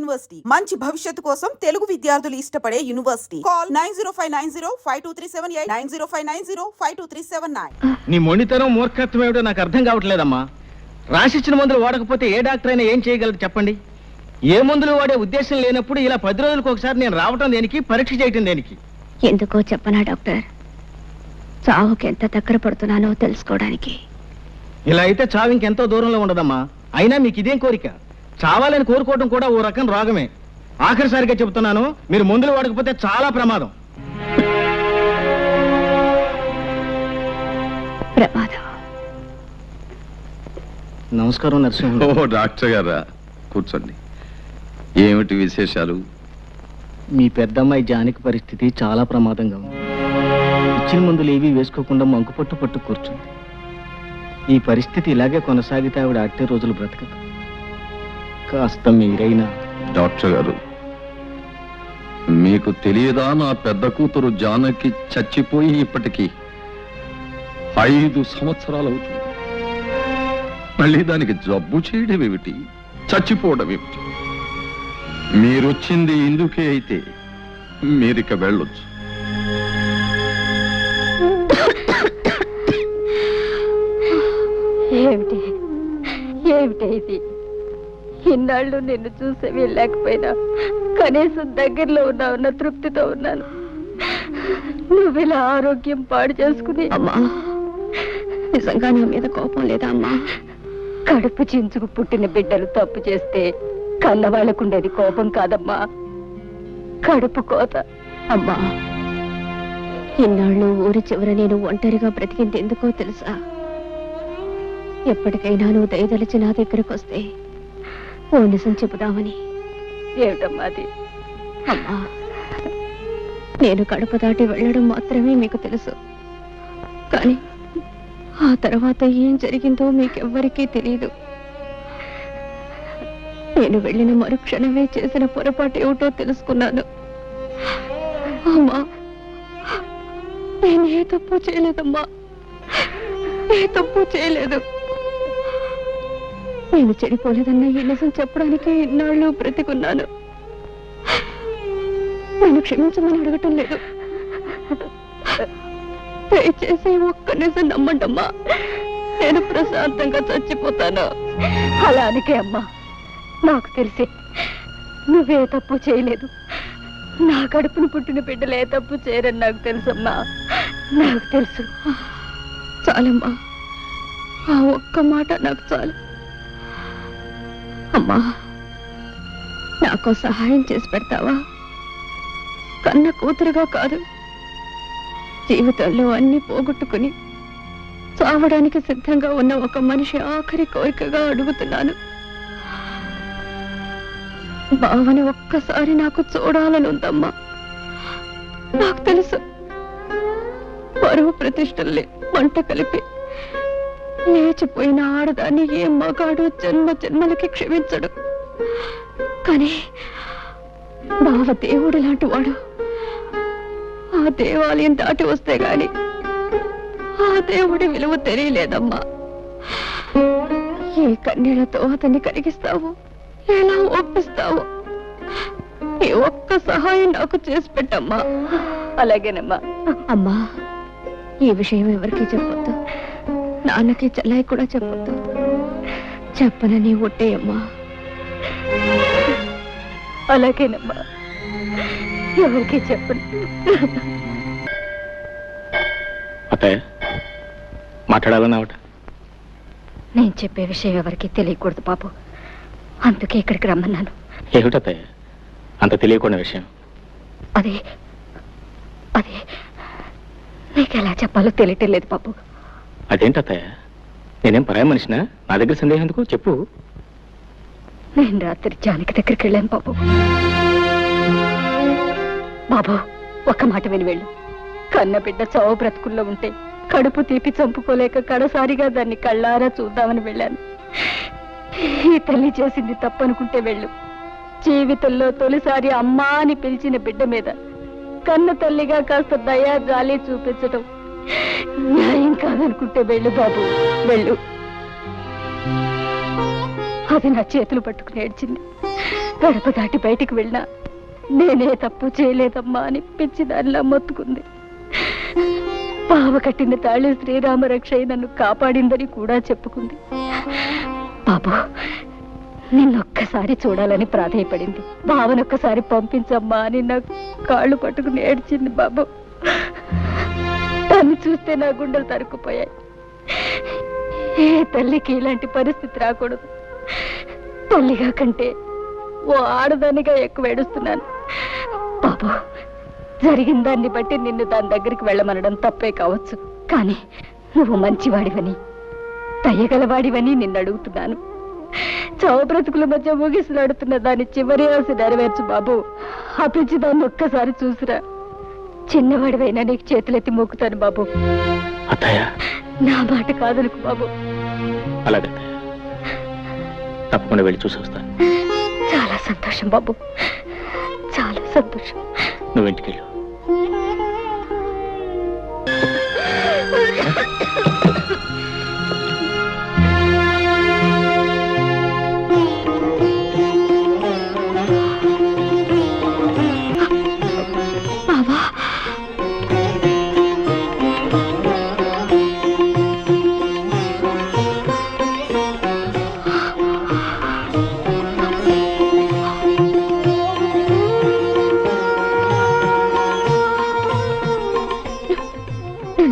University మంచి భవిష్యత్తు కోసం తెలుగు విద్యార్థులు ఇష్టపడే యూనివర్సిటీ. కాల్ 9059052378 9059052379. నీ మొండితనం మూర్ఖత్వం ఏమిటో నాకు అర్థం కావట్లేదమ్మా. రాసిచ్చిన మందులు వాడకపోతే ఏ డాక్టర్ అయినా ఏం చేయగలరు చెప్పండి? ఏ మందులు వాడే ఉద్దేశం లేనప్పుడు ఇలా 10 రోజులకు ఒకసారి నేను రావటం దేనికి, పరీక్ష చేయటం దేనికి? ఎందుకో చెప్పనా డాక్టర్, చావుకి ఎంత దగ్గర పడుతున్నానో తెలుసుకోవడానికి. ఇలా అయితే చావు ఇంకెంతో దూరంలో ఉండదమ్మా. అయినా మీకు ఇదేం కోరిక? చావాలని కోరుకోవడం కూడా ఓ రకం రోగమే. ఆఖరిసారిగా చెబుతున్నాను, మీరు మందులు వాడకపోతే చాలా ప్రమాదం. నమస్కారం నరసింహ. ఓ డాక్టర్ గారా, కూర్చోండి. ఏమిటి విశేషాలు? మీ పెద్దమ్మాయి జానకి పరిస్థితి చాలా ప్రమాదంగా ఉంది. ఇచ్చిన మందులు ఏవీ వేసుకోకుండా మంకుపట్టు పట్టు కూర్చుంది. ఈ పరిస్థితి ఇలాగే కొనసాగితే ఆవిడ అట్టే రోజులు బ్రతకదు. కాస్త మీరైనా. డాక్టర్ గారు, మీకు తెలియదా, నా పెద్ద కూతురు జానకి చచ్చిపోయి ఇప్పటికీ 5 సంవత్సరాలు అవుతుంది. మళ్ళీ దానికి జబ్బు చేయడం ఏమిటి, చచ్చిపోవడం ఏమిటి? మీరొచ్చింది ఇందుకే అయితే మీరిక వెళ్ళొచ్చు. ఏమిటి ఏమిటి ఇది? ఇన్నాళ్ళు నిన్ను చూసి వెళ్ళలేకపోయినా కనీసం దగ్గరలో ఉన్నావున్న తృప్తితో ఉన్నాను. నువ్విలా ఆరోగ్యం పాడు చేసుకుని. అమ్మా, నిజంగా నా మీద కోపం లేదా అమ్మా? కడుపు చించుకు పుట్టిన బిడ్డలు తప్పు చేస్తే కన్నవాళ్ళకుండేది కోపం కాదమ్మా, కడుపు కోత. అమ్మా, ఇన్నాళ్ళు ఊరి చివర నేను ఒంటరిగా బ్రతికింది ఎందుకో తెలుసా? ఎప్పటికైనా నువ్వు దయదలిచి నా దగ్గరకు వస్తే ఓ నిజం చెబుదామని. ఏమిటమ్మా అది? అమ్మా, నేను కడప దాటి వెళ్ళడం మాత్రమే మీకు తెలుసు, కానీ ఆ తర్వాత ఏం జరిగిందో మీకెవ్వరికీ తెలియదు. నేను వెళ్ళిన మరుక్షణమే చేసిన పొరపాటు ఏమిటో తెలుసుకున్నాను. అమ్మా, నేను ఏ తప్పు చేయలేదమ్మా, ఏ తప్పు చేయలేదు. నేను చెడిపోలేదన్న ఈ నిజం చెప్పడానికి ఇన్నాళ్ళు బ్రతికున్నాను. నేను క్షమించమని అడగటం లేదు, దయచేసి ఒక్క నిజం నమ్మండమ్మా. నేను ప్రశాంతంగా చచ్చిపోతాను. అలా అనకే అమ్మా, నాకు తెలిసి నువ్వే తప్పు చేయలేదు. నా కడుపును పుట్టిన బిడ్డలు ఏ తప్పు చేయరని నాకు తెలుసమ్మా, నాకు తెలుసు. చాలమ్మా, ఆ ఒక్క మాట నాకు చాలు. అమ్మా, నాకు సహాయం చేసి పెడతావా? కన్న కూతురుగా కాదు, జీవితంలో అన్ని పోగొట్టుకుని చావడానికి సిద్ధంగా ఉన్న ఒక మనిషి ఆఖరి కోరికగా అడుగుతున్నాను. బావని ఒక్కసారి నాకు చూడాలని ఉందమ్మా. నాకు తెలుసు, పరువు ప్రతిష్టల్ని మంట కలిపి లేచిపోయిన ఆడదాన్ని ఏ మగాడు జన్మ జన్మలకి క్షమించడు. కానీ బావ దేవుడు లాంటి వాడు. ఆ దేవాలయం దాటి వస్తే గాని ఆ దేవుడి విలువ తెలియలేదమ్మా. ఏ కన్నీళ్లతో అతన్ని కరిగిస్తావు, ఎలా ఒప్పిస్తావు? ఈ ఒక్క సహాయం నాకు చేసి పెట్టమ్మా. అలాగేనమ్మా. అమ్మా, ఈ విషయం ఎవరికీ చెప్పొద్దు, నాన్నకి చెల్లాయి కూడా చెప్పొద్దు. చెప్పనని ఒట్టేయమ్మా. అలాగేనమ్మా, ఎవరికి చెప్పను. అత్తయ్య, మాట్లాడాలన్నావట? నేను చెప్పే విషయం ఎవరికి తెలియకూడదు బాబు, అందుకే ఇక్కడికి రమ్మన్నాను. ఏమిటత్తయ్య అంత తెలియకుండా విషయం? అదే అదే నీకు ఎలా చెప్పాలో తెలియటం లేదు బాబు. అదేంటత్తయ్య, నేనేం పరాయి మనిషినా? నా దగ్గర సందేహం ఎందుకు, చెప్పు. నేను రాత్రి జానకి దగ్గరికి వెళ్ళాను బాబు. బాబు, ఒక్క మాట విని వెళ్ళు. కన్న బిడ్డ చావు బ్రతుకుల్లో ఉంటే కడుపు తీపి చంపుకోలేక కడసారిగా దాన్ని కళ్ళారా చూద్దామని వెళ్ళాను. ఈ తల్లి చేసింది తప్పనుకుంటే వెళ్ళు. జీవితంలో తొలిసారి అమ్మా అని పిలిచిన బిడ్డ మీద కన్న తల్లిగా కాస్త దయా జాలి చూపించటం న్యాయం కాదనుకుంటే వెళ్ళు బాబు, వెళ్ళు. అది నా చేతులు పట్టుకుని ఏడ్చింది. గడప దాటి బయటికి వెళ్ళినా నేనే తప్పు చేయలేదమ్మా అని పిచ్చి దానిలా మొత్తుకుంది. బావ కట్టిన తాళి శ్రీరామ రక్ష నన్ను కాపాడిందని కూడా చెప్పుకుంది. బాబు, నిన్నొక్కసారి చూడాలని ప్రాధేయపడింది. బావనొక్కసారి పంపించమ్మా అని నా కాళ్ళు పట్టుకుని ఏడ్చింది. బాబు, దాన్ని చూస్తే నా గుండెలు తరుక్కుపోయాయి. ఏ తల్లికి ఇలాంటి పరిస్థితి రాకూడదు. తల్లిగా కంటే ఓ ఆడదానిగా ఎక్కువ ఏడుస్తున్నాను. బాబు, జరిగిన దాన్ని బట్టి నిన్ను దాని దగ్గరికి వెళ్ళమనడం తప్పే కావచ్చు, కానీ నువ్వు మంచివాడివని దయగలవాడివని నిన్ను అడుగుతున్నాను. చావు బ్రతుకుల మధ్య ముగిసిలాడుతున్న దాని చివరి ఆశ నెరవేర్చు బాబు. ఆ పిచ్చి దాన్ని ఒక్కసారి చూసిరా. చిన్నవాడివైనా నీకు చేతులెత్తి మొక్కుతాను బాబు. నా మాట కాదనుకు బాబు. అలాగే తప్పకుండా వెళ్ళి చూసి వస్తాను. చాలా సంతోషం బాబు, చాలా సంతోషం. నువ్వు ఇంటికి వెళ్ళు. బాబా,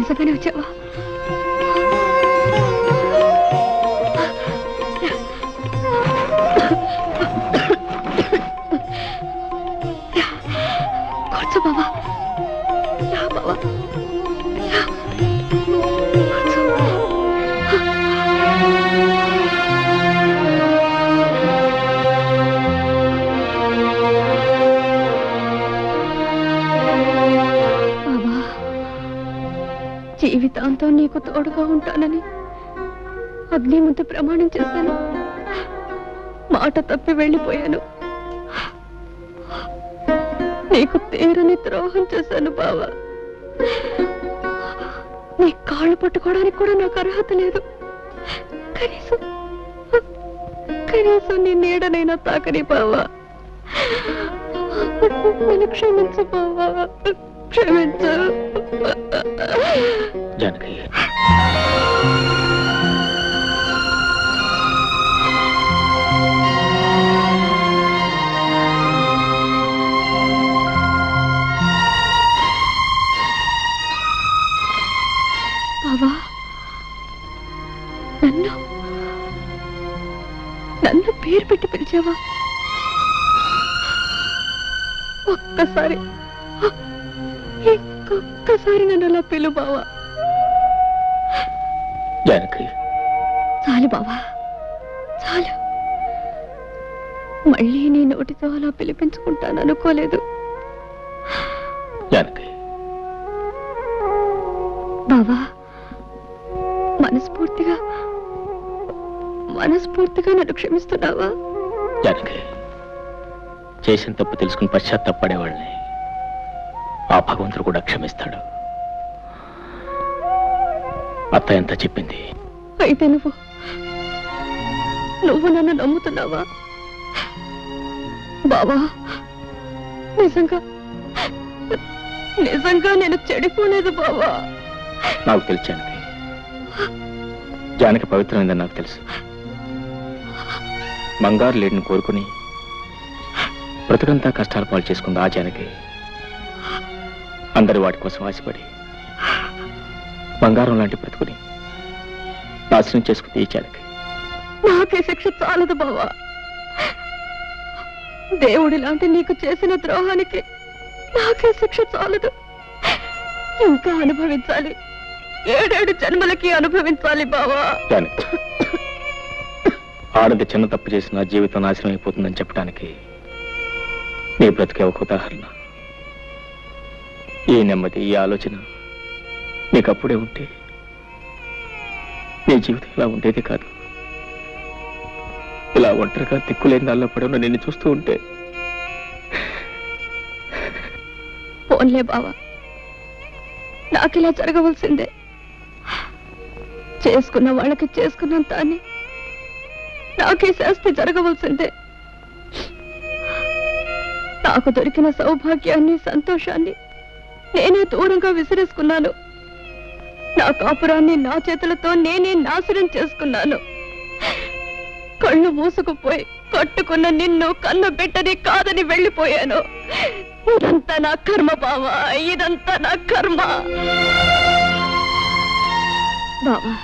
నిజంగానే వచ్చావా? కూర్చో బాబా. బాబా, జీవితాంతం నీకు తోడుగా ఉంటానని అగ్ని ముందు ప్రమాణం చేశాను. మాట తప్పి వెళ్ళిపోయాను. నీకు తీరని ద్రోహం చేశాను బావా. నీ కాళ్ళు పట్టుకోవడానికి కూడా నాకు అర్హత లేదు. కనీసం నీ నీడనైనా తాకని బావా. నన్ను క్షమించు బావా, క్షమించు. జానకి, బావా, నన్ను పేరు పెట్టి పిలిచావా? ఒక్కసారి నన్ను అలా పిలు బావా. జానకి, చాలు బావా, చాలు. మళ్ళీ నీ నోటితో అలా పిలిపించుకుంటాను అనుకోలేదు. జానకి, బావా, మనస్ఫూర్తిగా నన్ను క్షమిస్తున్నావా? జానకి, చేసిన తప్పు తెలుసుకుని పశ్చాత్తాపడేవాళ్ళని ఆ భగవంతుడు కూడా క్షమిస్తాడు. అత్త ఎంత చెప్పింది? అయితే నువ్వు నన్ను నమ్ముతున్నావా బావా? నిజంగా నేను చెడిపోలేదు బావా. నాకు తెలుసు జానకి, జానకి పవిత్రమైందని నాకు తెలుసు. బంగారు లేడిని కోరుకుని బ్రతుకంతా కష్టాలు పాలు చేసుకుంది ఆ జానకి. అందరి వాటి కోసం ఆశపడి బంగారం లాంటి బ్రతుకుని నాశనం చేసుకుంది ఈ జానకి. నాకే శిక్ష చాలదు బావా. దేవుడి లాంటి నీకు చేసిన ద్రోహానికి నాకే శిక్ష చాలదు. ఇంకా అనుభవించాలి. 7 జన్మలకి అనుభవించాలి బావా. జానకి, ఆడది చిన్న తప్పు చేసిన జీవితం నాశనం అయిపోతుందని చెప్పడానికి నీ బ్రతికే ఒక ఉదాహరణ. ఈ నెమ్మది, ఈ ఆలోచన నీకప్పుడే ఉంటే నీ జీవితం ఇలా ఉండేది కాదు. ఇలా ఒంటరిగా దిక్కులేని దానిలో పడి నిన్ను చూస్తూ ఉంటే. పోన్లే బావా, నాకిలా జరగవలసిందే. చేసుకున్న వాళ్ళకి చేసుకున్నంత అని నాకే శాస్తి జరగవలసిందే. నాకు దొరికిన సౌభాగ్యాన్ని, సంతోషాన్ని నేనే దూరంగా విసిరేసుకున్నాను. నా కాపురాన్ని నా చేతులతో నేనే నాశనం చేసుకున్నాను. కళ్ళు మూసుకుపోయి కట్టుకున్న నిన్ను కన్న బిడ్డని కాదని వెళ్ళిపోయాను. ఇదంతా నా కర్మ బావా, ఇదంతా నా కర్మ. బావా,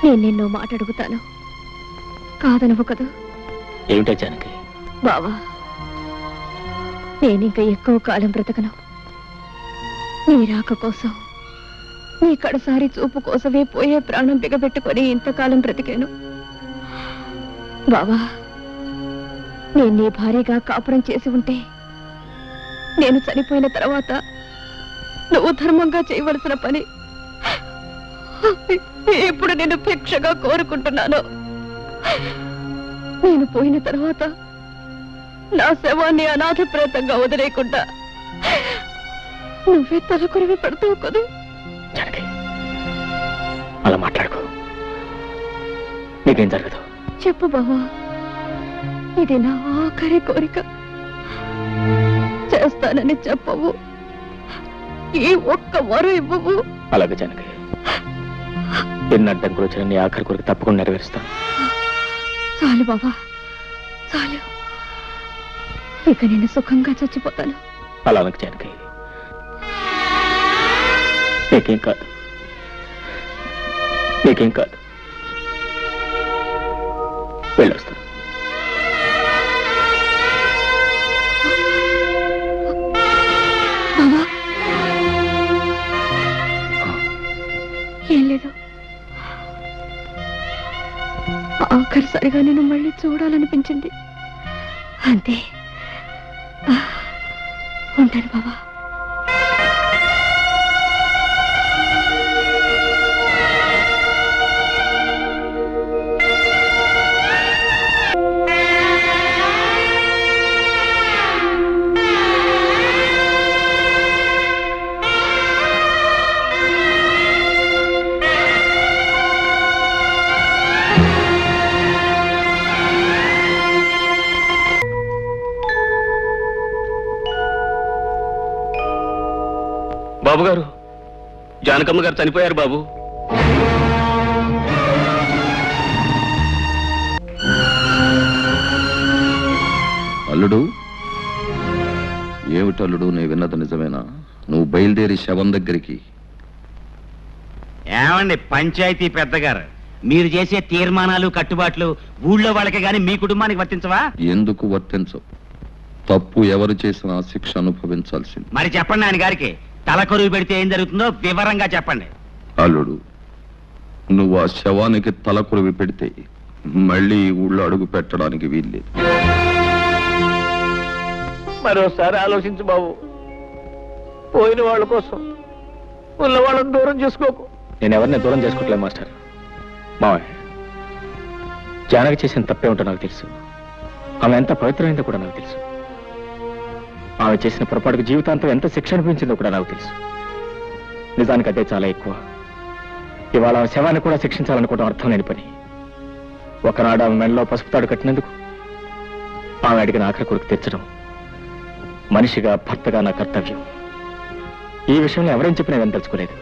నేను నిన్ను మాట అడుగుతాను, కాదనవు కదా? ఏమిటో జానకి? బావా, నేనింక ఎక్కువ కాలం బ్రతకను. నీ రాక కోసం, నీ కడసారి చూపు కోసమే పోయే ప్రాణం బిగబెట్టుకొని ఇంతకాలం బ్రతికాను. బావా, నేను నీ భార్యగా కాపురం చేసి ఉంటే నేను చనిపోయిన తర్వాత నువ్వు ధర్మంగా చేయవలసిన పని ఇప్పుడు నేను భిక్షగా కోరుకుంటున్నాను. నేను పోయిన తర్వాత నా శవాన్ని అనాథ ప్రేతంగా వదిలేకుండా నువ్వే తలకొరివి పెడతావు కదా? అలా మాట్లాడుకో, నీకేం జరగదు. చెప్పు బావా, ఇది నా ఆఖరి కోరిక. చేస్తానని చెప్పవు, ఈ ఒక్క వరం ఇవ్వవు. అలాగే జానకి, ఎన్ని అడ్డంకులు వచ్చిన నీ ఆఖరి కోరిక తప్పకుండా నెరవేరుస్తాను. చాలు బావా, చాలు. ఇక నేను సుఖంగా చచ్చిపోతాను. అలా అనకు జానకి, నీకేం కాదు, నీకేం కాదు. వెళ్ళొస్తాను. బావా, ఏం లేదు. ఆఖరిసారిగా నేను మళ్ళీ చూడాలనిపించింది, అంతే. ఉంటాను బావా. బాబు గారు, జానకమ్మ గారు చనిపోయారు బాబు. అల్లుడు, ఏమిటల్లుడు నీ విన్నది నిజమేనా? నువ్వు బయలుదేరి శవం దగ్గరికి. ఏమండి పంచాయతీ పెద్దగారు, మీరు చేసే తీర్మానాలు కట్టుబాట్లు ఊళ్ళో వాళ్ళకి గాని మీ కుటుంబానికి వర్తించవా? ఎందుకు వర్తించవు? తప్పు ఎవరు చేసినా శిక్ష అనుభవించాల్సింది. మరి చెప్పండి ఆయన గారికి, తలకొరువు పెడితే ఏం జరుగుతుందో వివరంగా చెప్పండి. అల్లుడు, నువ్వు ఆ శవానికి తలకొరివి పెడితే మళ్ళీ ఈ ఊళ్ళో అడుగు పెట్టడానికి వీల్లేదు. మరోసారి ఆలోచించు బాబు. పోయిన వాళ్ళ కోసం ఉన్న వాళ్ళని దూరం చేసుకోకు. నేను ఎవరిని దూరం చేసుకోవట్లేదు మాస్టర్. మావయ్య, జానకి చేసిన తప్పేమిటో నాకు తెలుసు. ఆమె ఎంత పవిత్రమైందో కూడా నాకు తెలుసు. ఆమె చేసిన పొరపాటుకు జీవితాంతం ఎంత శిక్ష అనిపించిందో కూడా నాకు తెలుసు. నిజానికి అదే చాలా ఎక్కువ. ఇవాళ ఆమె శవాన్ని కూడా శిక్షించాలనుకోవడం అర్థం లేని పని. ఒకనాడు ఆమె మెడలో పసుపు తాడు కట్టినందుకు ఆమె అడిగిన ఆఖరి కోరిక తీర్చడం మనిషిగా, భర్తగా నా కర్తవ్యం. ఈ విషయంలో ఎవరేం చెప్పినా నేను తెలుసుకోలేదు.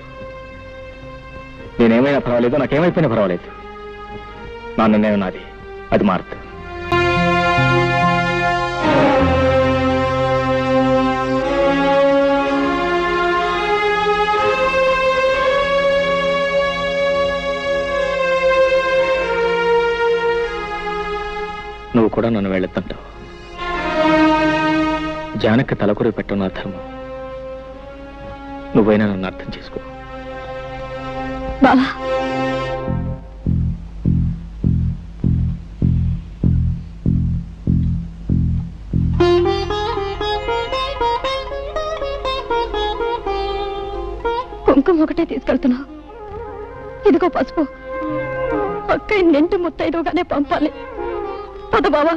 నేనేమైనా పర్వాలేదు, నాకేమైపోయినా పర్వాలేదు. నా నిర్ణయం నాది, అది మారదు. నువ్వు కూడా నన్ను వెళ్ళొద్దంటావు. జానకి తలకొరి పెట్టడం నా ధర్మం. నువ్వైనా నన్ను అర్థం చేసుకో. బావా, కుంకుమ ఒకటే తీసుకెళ్తున్నావు. ఇదిగో పసుపు. అక్కయ్య నింటి ముత్తైదుగానే పంపాలి. పద బావా.